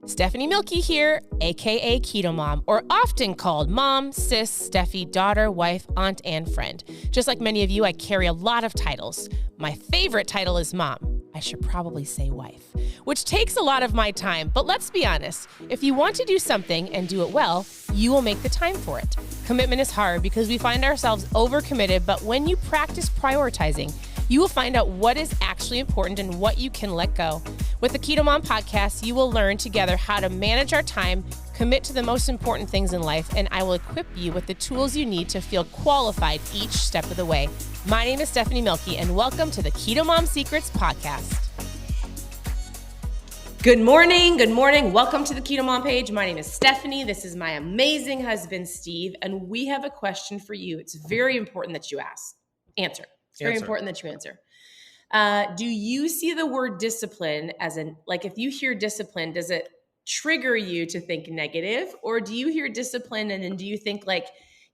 Stephanie Milky here, aka KetoMOM, or often called mom, sis, Steffi, daughter, wife, aunt, and friend. Just like many of you, I carry a lot of titles. My favorite title is mom. I should probably say wife, which takes a lot of my time. But let's be honest, if you want to do something and do it well, you will make the time for it. Commitment is hard because we find ourselves overcommitted, but when you practice prioritizing, you will find out what is actually important and what you can let go. With the KetoMOM podcast, you will learn together how to manage our time, commit to the most important things in life, and I will equip you with the tools you need to feel qualified each step of the way. My name is Stephanie Milky, and welcome to the KetoMOM Secrets podcast. Good morning. Welcome to the KetoMOM page. My name is Stephanie. This is my amazing husband, Steve, and we have a question for you. It's very important that you answer. It's very important that you answer. Do you see the word discipline as if you hear discipline, does it trigger you to think negative? Or do you hear discipline and then do you think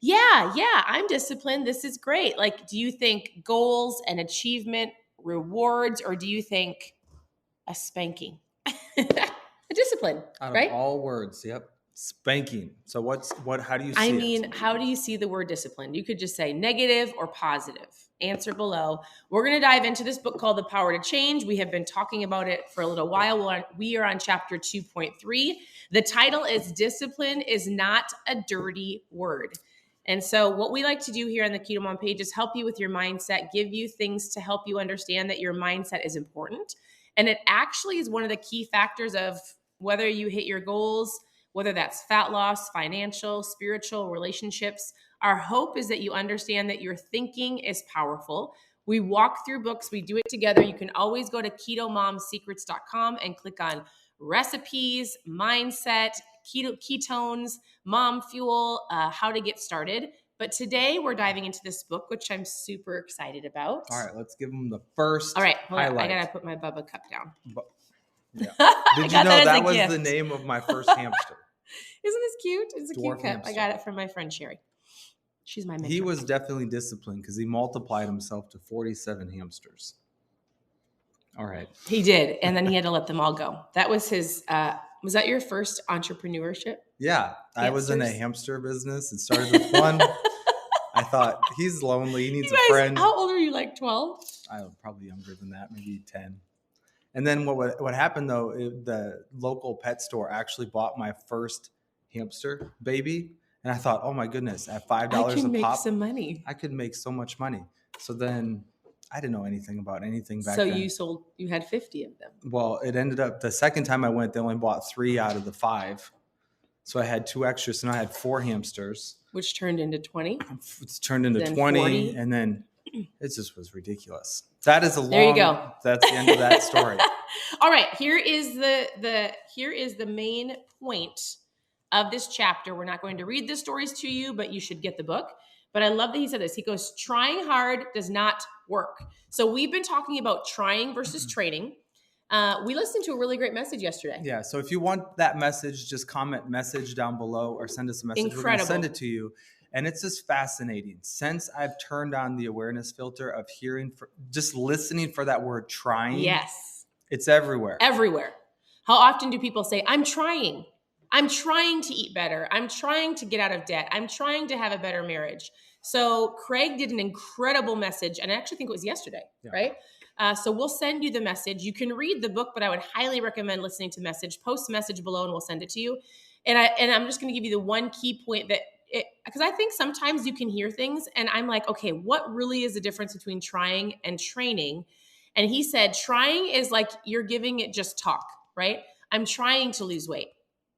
yeah, I'm disciplined. This is great. Do you think goals and achievement, rewards, or do you think a spanking? A discipline, right? All words, yep. Spanking. So how do you see it? How do you see the word discipline? You could just say negative or positive. Answer below. We're going to dive into this book called The Power to Change. We have been talking about it for a little while. We are on chapter 2.3. The title is Discipline is Not a Dirty Word. And so what we like to do here on the KetoMOM page is help you with your mindset, give you things to help you understand that your mindset is important. And it actually is one of the key factors of whether you hit your goals, whether that's fat loss, financial, spiritual, relationships. Our hope is that you understand that your thinking is powerful. We walk through books. We do it together. You can always go to ketomomsecrets.com and click on recipes, mindset, ketones, mom fuel, how to get started. But today we're diving into this book, which I'm super excited about. All right, let's give them the first. All right, hold on. highlight. I got to put my Bubba cup down. Yeah. Did you know that was the name of my first hamster? Isn't this cute? It's a Dwarf cute cup. hamster. I got it from my friend Sherry. She's my mentor. He was definitely disciplined because he multiplied himself to 47 hamsters. All right. He did, and then he had to let them all go. That was his. Was that your first entrepreneurship? Yeah, I was in a hamster business. It started with one. I thought, he's lonely. He needs a friend. How old are you? 12? I'm probably younger than that, maybe 10. And then what happened, though, the local pet store actually bought my first hamster baby. And I thought, oh, my goodness, at $5 a pop, I can make some money. I could make so much money. So then I didn't know anything about anything back then. So you had 50 of them. Well, it ended up the second time I went, they only bought 3 out of the 5. So I had 2 extras. So now I had 4 hamsters. Which turned into 20? It's turned into 20. 40. And then it just was ridiculous. That is there you go. That's the end of that story. All right. Here is the main point of this chapter. We're not going to read the stories to you, but you should get the book. But I love that he said this. He goes, trying hard does not work. So we've been talking about trying versus training. We listened to a really great message yesterday. Yeah. So if you want that message, just comment message down below or send us a message. Incredible. We're going to send it to you. And it's just fascinating. Since I've turned on the awareness filter of just listening for that word trying. Yes. It's everywhere. Everywhere. How often do people say, I'm trying to eat better. I'm trying to get out of debt. I'm trying to have a better marriage. So Craig did an incredible message. And I actually think it was yesterday, right? So we'll send you the message. You can read the book, but I would highly recommend listening to message. Post message below and we'll send it to you. And I'm just going to give you the one key point because I think sometimes you can hear things and I'm like, okay, what really is the difference between trying and training? And he said, trying is like you're giving it just talk, right? I'm trying to lose weight,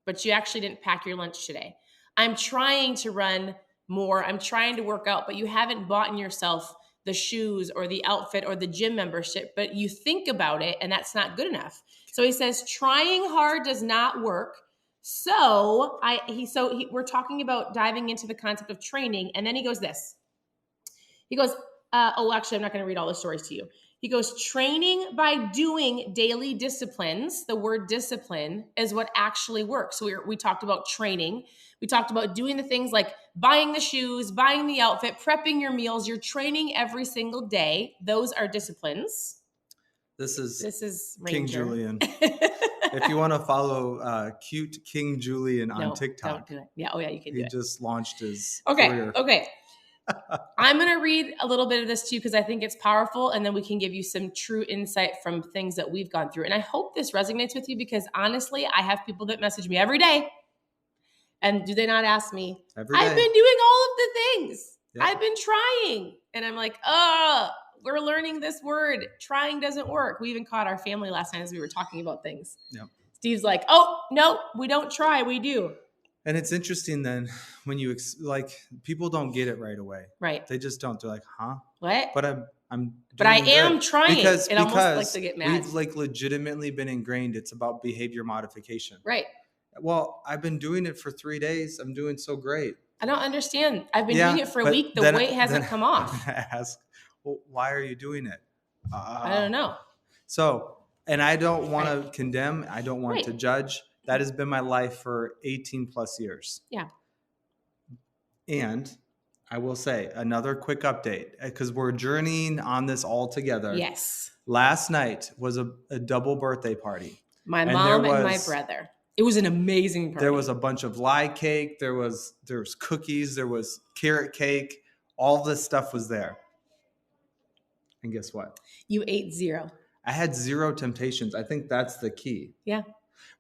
but you actually didn't pack your lunch today. I'm trying to run more. I'm trying to work out, but you haven't bought in yourself the shoes or the outfit or the gym membership, but you think about it and that's not good enough. So he says, trying hard does not work. So we're talking about diving into the concept of training. And then he goes this. He goes, actually, I'm not going to read all the stories to you. He goes, training by doing daily disciplines. The word discipline is what actually works. So we talked about training. We talked about doing the things like buying the shoes, buying the outfit, prepping your meals. You're training every single day. Those are disciplines. This is Ranger. King Julian. If you want to follow cute King Julian on No, TikTok, don't do it. Yeah. Oh yeah, you can do he it. just launched his Okay. career. Okay. I'm going to read a little bit of this too, because I think it's powerful. And then we can give you some true insight from things that we've gone through. And I hope this resonates with you, because honestly, I have people that message me every day. And do they not ask me, Every day. I've been doing all of the things. Yep. I've been trying. And I'm like, we're learning this word. Trying doesn't work. We even caught our family last night as we were talking about things. Yep. Steve's like, oh, no, we don't try. We do. And it's interesting then when you people don't get it right away. Right. They just don't. They're like, huh? What? But I'm But I doing am good. trying. Because It almost like to get mad. we've legitimately been ingrained. It's about behavior modification. Right. Well, I've been doing it for 3 days. I'm doing so great. I don't understand. I've been doing it for a week. The weight hasn't come off. I ask, well, why are you doing it? I don't know. So, and I don't want to condemn. I don't want Right. to judge. That has been my life for 18 plus years. Yeah. And I will say another quick update, because we're journeying on this all together. Yes. Last night was a double birthday party. My mom and my brother. It was an amazing party. There was a bunch of lie cake. There was cookies. There was carrot cake. All this stuff was there. And guess what? You ate 0. I had 0 temptations. I think that's the key. Yeah.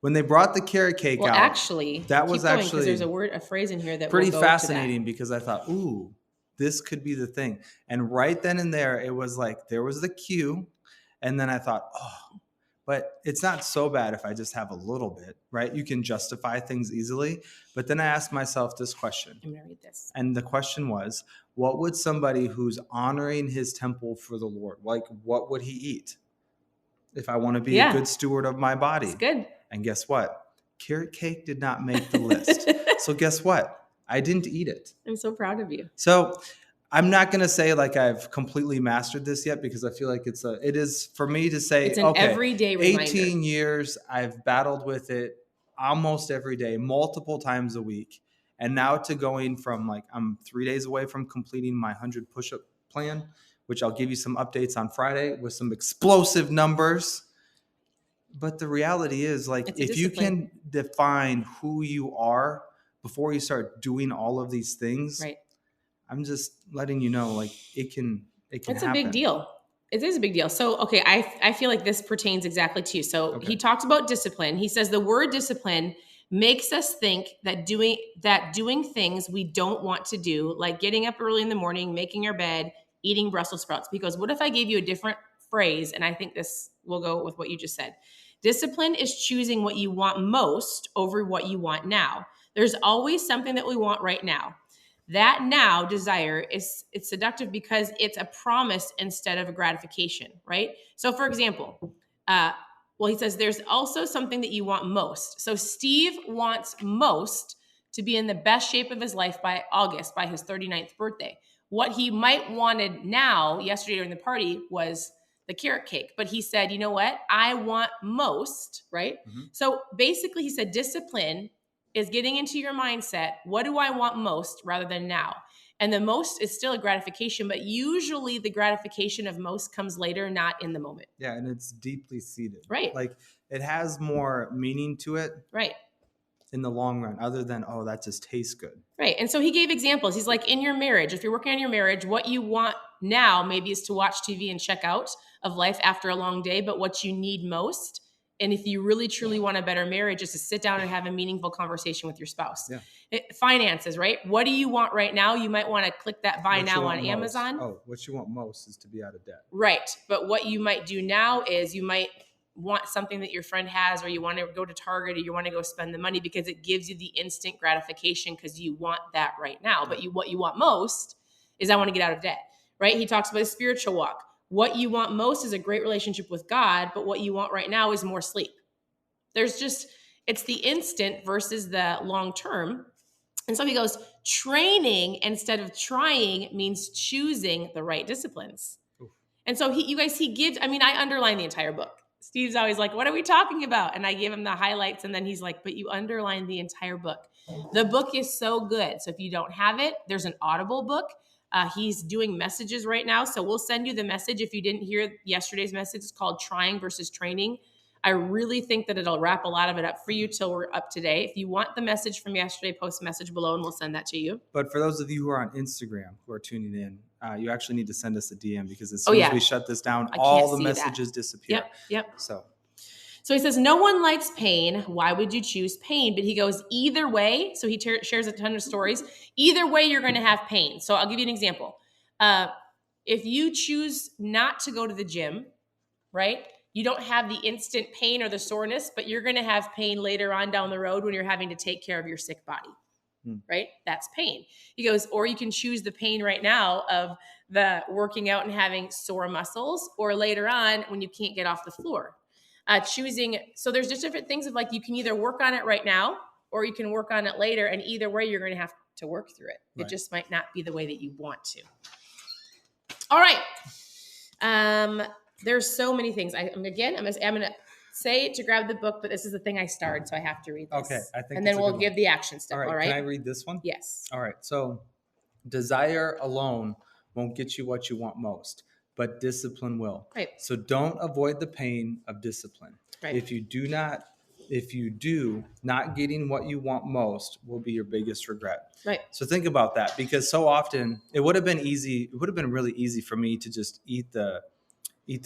When they brought the carrot cake out, actually, that was actually there's a phrase in here that pretty will go fascinating, to that. because I thought, ooh, this could be the thing. And right then and there, it was like there was the cue, and then I thought, oh, but it's not so bad if I just have a little bit, right? You can justify things easily. But then I asked myself this question. I'm gonna read this. And the question was, what would somebody who's honoring his temple for the Lord, what would he eat? If I want to be a good steward of my body. It's good. And guess what? Carrot cake did not make the list. So guess what? I didn't eat it. I'm so proud of you. So I'm not going to say like I've completely mastered this yet, because I feel like it is for me to say, it's an everyday reminder. 18 years, I've battled with it almost every day, multiple times a week. And now to going from I'm 3 days away from completing my 100 push-up plan, which I'll give you some updates on Friday with some explosive numbers. But the reality is, if you can define who you are before you start doing all of these things, right? I'm just letting you know, it can It's happen. a big deal. It is a big deal. So, okay, I feel like this pertains exactly to you. So He talks about discipline. He says the word discipline makes us think that doing things we don't want to do, like getting up early in the morning, making our bed, eating Brussels sprouts. Because what if I gave you a different phrase? And I think this will go with what you just said. Discipline is choosing what you want most over what you want now. There's always something that we want right now. That now desire it's seductive because it's a promise instead of a gratification, right? So for example, he says there's also something that you want most. So Steve wants most to be in the best shape of his life by August, by his 39th birthday. What he might wanted now, yesterday during the party, was the carrot cake. But he said, you know what? I want most, right? Mm-hmm. So basically he said discipline is getting into your mindset. What do I want most rather than now? And the most is still a gratification, but usually the gratification of most comes later, not in the moment. Yeah, and it's deeply seated. Right. It has more meaning to it. Right. In the long run, other than, that just tastes good. Right. And so he gave examples. He's like, in your marriage, if you're working on your marriage, what you want now maybe is to watch TV and check out of life after a long day, but what you need most, and if you really truly want a better marriage, is to sit down and have a meaningful conversation with your spouse. Yeah. Finances, right? What do you want right now? You might want to click that buy now on Amazon. What you want most is to be out of debt. Right. But what you might do now is you might want something that your friend has, or you want to go to Target, or you want to go spend the money because it gives you the instant gratification because you want that right now. But what you want most is I want to get out of debt, right? He talks about a spiritual walk. What you want most is a great relationship with God, but what you want right now is more sleep. It's the instant versus the long term. And so he goes, training instead of trying means choosing the right disciplines. Oof. And so he gives, I underline the entire book. Steve's always like, what are we talking about? And I give him the highlights, and then he's like, but you underline the entire book. The book is so good. So if you don't have it, there's an Audible book. He's doing messages right now. So we'll send you the message. If you didn't hear yesterday's message, it's called Trying versus Training. I really think that it'll wrap a lot of it up for you till we're up to date. If you want the message from yesterday, post a message below and we'll send that to you. But for those of you who are on Instagram who are tuning in, you actually need to send us a DM, because as soon as we shut this down, all the messages disappear. Yep. So he says, no one likes pain. Why would you choose pain? But he goes, either way. So he shares a ton of stories. Either way, you're going to have pain. So I'll give you an example. If you choose not to go to the gym, right? You don't have the instant pain or the soreness, but you're going to have pain later on down the road when you're having to take care of your sick body, right? That's pain. He goes, or you can choose the pain right now of the working out and having sore muscles, or later on when you can't get off the floor. So there's just different things of like, you can either work on it right now or you can work on it later. And either way, you're going to have to work through it. Right. It just might not be the way that you want to. All right. There's so many things. I'm going to say to grab the book, but this is the thing I started, so I have to read this. Okay. I think and then we'll give the action step. All right. Can I read this one? Yes. All right. So desire alone won't get you what you want most, but discipline will. Right. So don't avoid the pain of discipline. Right. If you do, not getting what you want most will be your biggest regret. Right. So think about that, because so often it would have been really easy for me to just eat the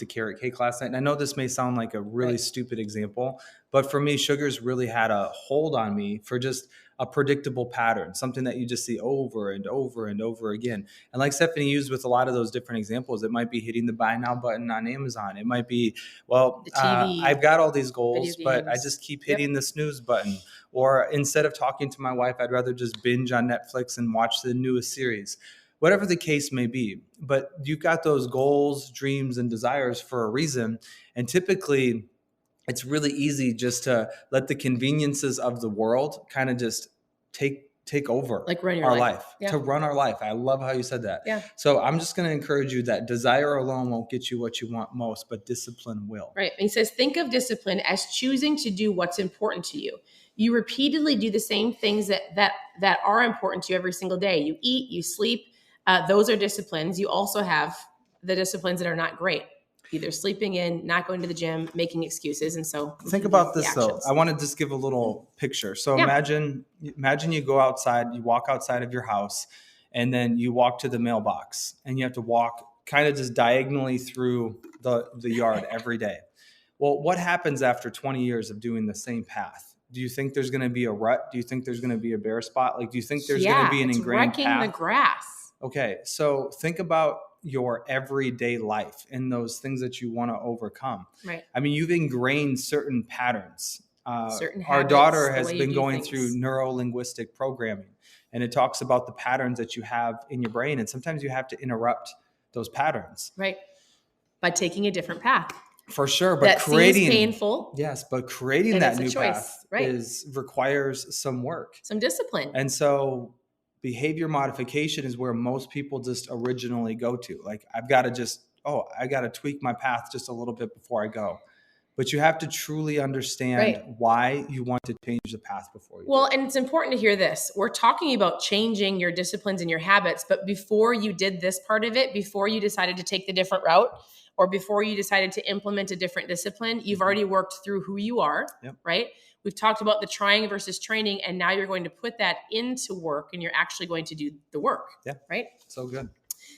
carrot cake last night. And I know this may sound like a really stupid example, but for me, sugars really had a hold on me for just a predictable pattern, something that you just see over and over and over again. And like Stephanie used with a lot of those different examples, it might be hitting the buy now button on Amazon. It might be, I've got all these goals, but I just keep hitting the snooze button. Or instead of talking to my wife, I'd rather just binge on Netflix and watch the newest series. Whatever the case may be, but you've got those goals, dreams, and desires for a reason. And typically it's really easy just to let the conveniences of the world kind of just take over, like run our life. To run our life. I love how you said that. Yeah. So I'm just going to encourage you that desire alone won't get you what you want most, but discipline will. Right. And he says, think of discipline as choosing to do what's important to you. You repeatedly do the same things that are important to you every single day. You eat, you sleep. Those are disciplines. You also have the disciplines that are not great, either sleeping in, not going to the gym, making excuses. And so think about this though. I want to just give a little picture. So imagine you go outside, you walk outside of your house, and then you walk to the mailbox, and you have to walk kind of just diagonally through the yard every day. Well, what happens after 20 years of doing the same path? Do you think there's going to be a rut? Do you think there's going to be a bare spot? Like, do you think there's going to be an ingrained path? Wrecking the grass. Okay, so think about your everyday life and those things that you want to overcome. Right. I mean, you've ingrained certain patterns. Certain habits, our daughter has been going through neuro-linguistic programming, and it talks about the patterns that you have in your brain. And sometimes you have to interrupt those patterns. Right. By taking a different path. For sure. But that seems painful. Yes. But creating that new path requires some work. Some discipline. And so behavior modification is where most people just originally go to. Like, I got to tweak my path just a little bit before I go. But you have to truly understand why you want to change the path before you do. And it's important to hear this. We're talking about changing your disciplines and your habits, but before you did this part of it, before you decided to take the different route, or before you decided to implement a different discipline, you've already worked through who you are, right? We've talked about the trying versus training, and now you're going to put that into work, and you're actually going to do the work, right? So good.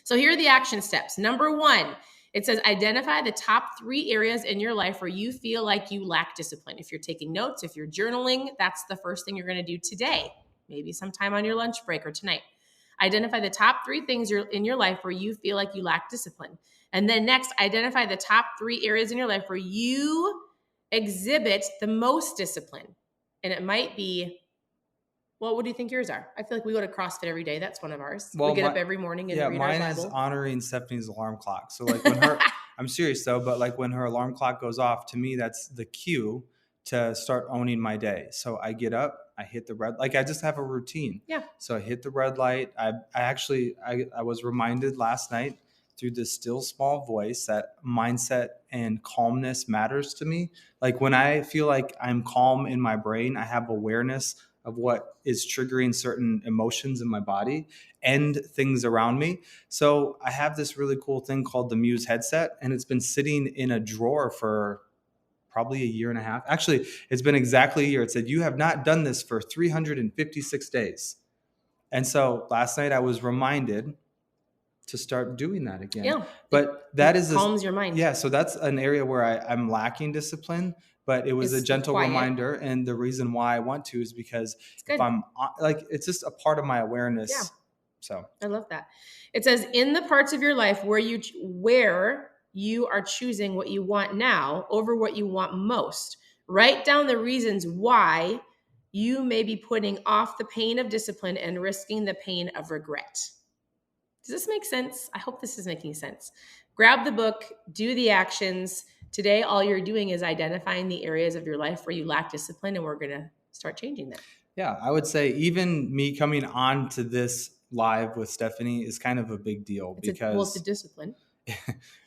So here are the action steps. Number 1, it says identify the top 3 areas in your life where you feel like you lack discipline. If you're taking notes, if you're journaling, that's the first thing you're going to do today, maybe sometime on your lunch break or tonight. Identify the top 3 things in your life where you feel like you lack discipline. And then next, identify the top 3 areas in your life where you exhibit the most discipline. And it might be, what do you think yours are? I feel like we go to CrossFit every day. That's one of ours. We get up every morning and read our Bible. Mine is honoring Stephanie's alarm clock. So like when her, I'm serious though, but like when her alarm clock goes off, to me, that's the cue to start owning my day. So I get up, I hit the red, like I just have a routine. Yeah. So I hit the red light. I was reminded last night through this still small voice that mindset and calmness matters to me. Like when I feel like I'm calm in my brain, I have awareness of what is triggering certain emotions in my body and things around me. So I have this really cool thing called the Muse headset, and it's been sitting in a drawer for probably a year and a half. Actually, it's been exactly a year. It said, you have not done this for 356 days. And so last night I was reminded to start doing that again. Yeah. But that is calms your mind. Yeah. So that's an area where I'm lacking discipline, but it was It's a gentle quiet. reminder. And the reason why I want to is because if I'm like, it's just a part of my awareness. Yeah. So I love that. It says, in the parts of your life where you are choosing what you want now over what you want most, write down the reasons why you may be putting off the pain of discipline and risking the pain of regret. Does this make sense? I hope this is making sense. Grab the book, do the actions. Today, all you're doing is identifying the areas of your life where you lack discipline, and we're going to start changing that. Yeah, I would say even me coming on to this live with Stephanie is kind of a big deal it's a discipline.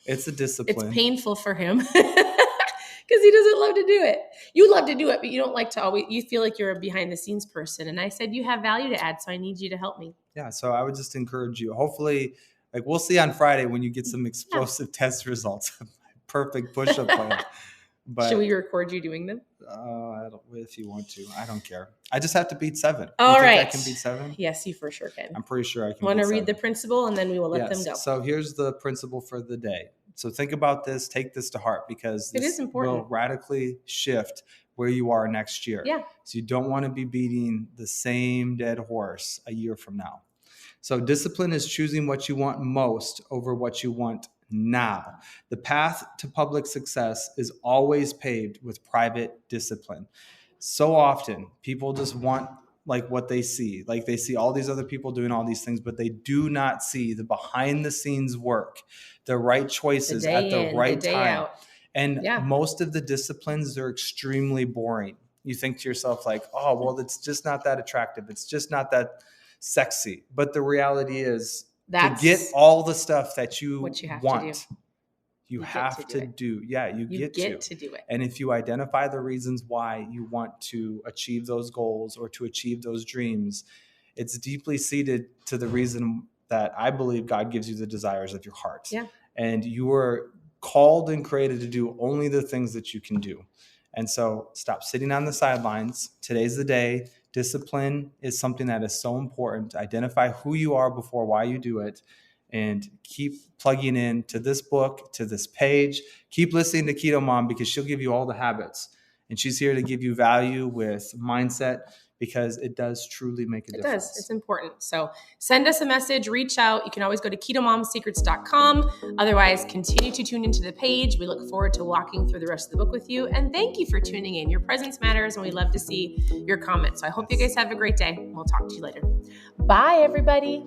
It's a discipline. It's painful for him because he doesn't love to do it. You love to do it, but you don't like to always, you feel like you're a behind the scenes person. And I said, you have value to add, so I need you to help me. Yeah. So I would just encourage you, hopefully, like we'll see on Friday when you get some explosive test results, perfect push-up plan. But should we record you doing them? If you want to, I don't care. I just have to beat 7. All right. I can beat 7? Yes, you for sure can. I'm pretty sure I can. Want to read the principle and then we will let them go. So here's the principle for the day. So think about this, take this to heart because this it is important. Will radically shift where you are next year. Yeah. So you don't want to be beating the same dead horse a year from now. So discipline is choosing what you want most over what you want now. The path to public success is always paved with private discipline. So often people just want like what they see. Like they see all these other people doing all these things, but they do not see the behind the scenes work, the right choices at the right time. And most of the disciplines are extremely boring. You think to yourself like, oh, well, it's just not that attractive. It's just not that sexy. But the reality is to get all the stuff that you want, you have to do. Yeah, you get to do it. And if you identify the reasons why you want to achieve those goals or to achieve those dreams, it's deeply seated to the reason that I believe God gives you the desires of your heart. Yeah. And you are called and created to do only the things that you can do. And so stop sitting on the sidelines. Today's the day. Discipline is something that is so important. Identify who you are before why you do it. And keep plugging in to this book, to this page. Keep listening to KetoMOM because she'll give you all the habits. And she's here to give you value with mindset because it does truly make a difference. It does. It's important. So send us a message, reach out. You can always go to ketomomsecrets.com. Otherwise, continue to tune into the page. We look forward to walking through the rest of the book with you. And thank you for tuning in. Your presence matters, and we love to see your comments. So I hope you guys have a great day. We'll talk to you later. Bye, everybody.